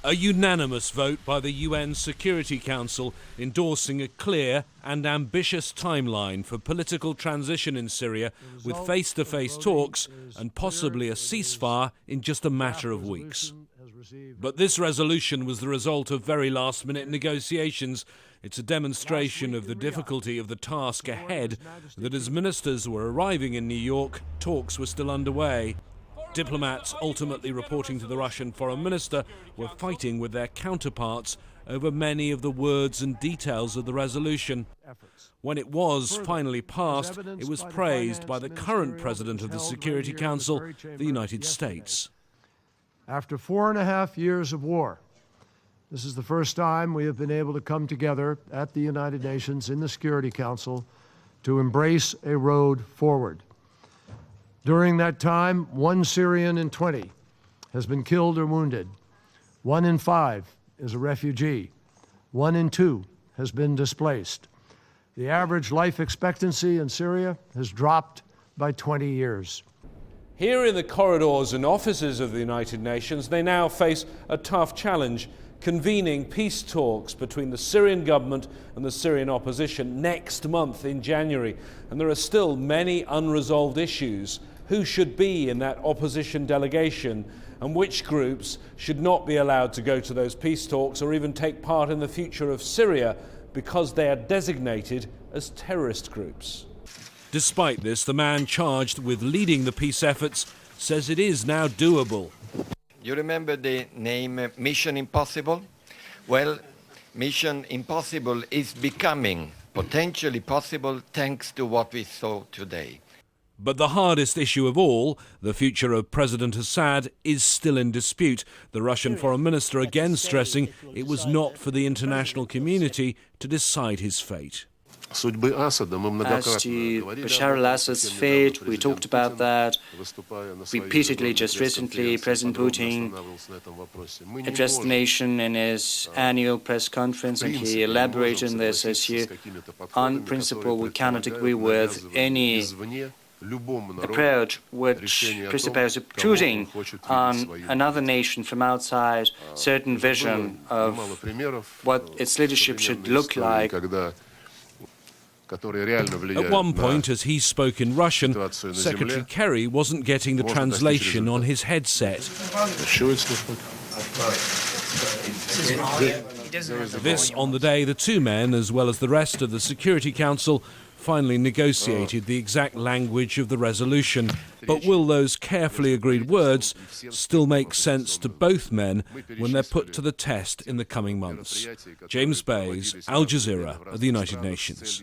A unanimous vote by the UN Security Council endorsing a clear and ambitious timeline for political transition in Syria, with face-to-face talks and possibly a ceasefire in just a matter of weeks. But this resolution was the result of very last-minute negotiations. It's a demonstration of the difficulty of the task ahead, that as ministers were arriving in New York, talks were still underway. Diplomats ultimately reporting to the Russian foreign minister were fighting with their counterparts over many of the words and details of the resolution. When it was finally passed, it was praised by the current president of the Security Council, the United States. After 4.5 years of war, this is the first time we have been able to come together at the United Nations in the Security Council to embrace a road forward. During that time, 1 Syrian in 20 has been killed or wounded. 1 in 5 is a refugee. 1 in 2 has been displaced. The average life expectancy in Syria has dropped by 20 years. Here in the corridors and offices of the United Nations, they now face a tough challenge: convening peace talks between the Syrian government and the Syrian opposition next month in January. And there are still many unresolved issues. Who should be in that opposition delegation, and which groups should not be allowed to go to those peace talks or even take part in the future of Syria because they are designated as terrorist groups? Despite this, the man charged with leading the peace efforts says it is now doable. You remember the name Mission Impossible? Well, Mission Impossible is becoming potentially possible thanks to what we saw today. But the hardest issue of all, the future of President Assad, is still in dispute. The Russian foreign minister again stressing it was not for the international community to decide his fate. As to Bashar al-Assad's fate, we talked about that repeatedly just recently. President Putin addressed the nation in his annual press conference, and he elaborated on this issue. On principle, we cannot agree with any approach which presupposes obtruding on another nation from outside certain vision of what its leadership should look like. At one point, as he spoke in Russian, Secretary Kerry wasn't getting the translation on his headset. This on the day the two men, as well as the rest of the Security Council, finally negotiated the exact language of the resolution. But will those carefully agreed words still make sense to both men when they're put to the test in the coming months? James Bays, Al Jazeera of the United Nations.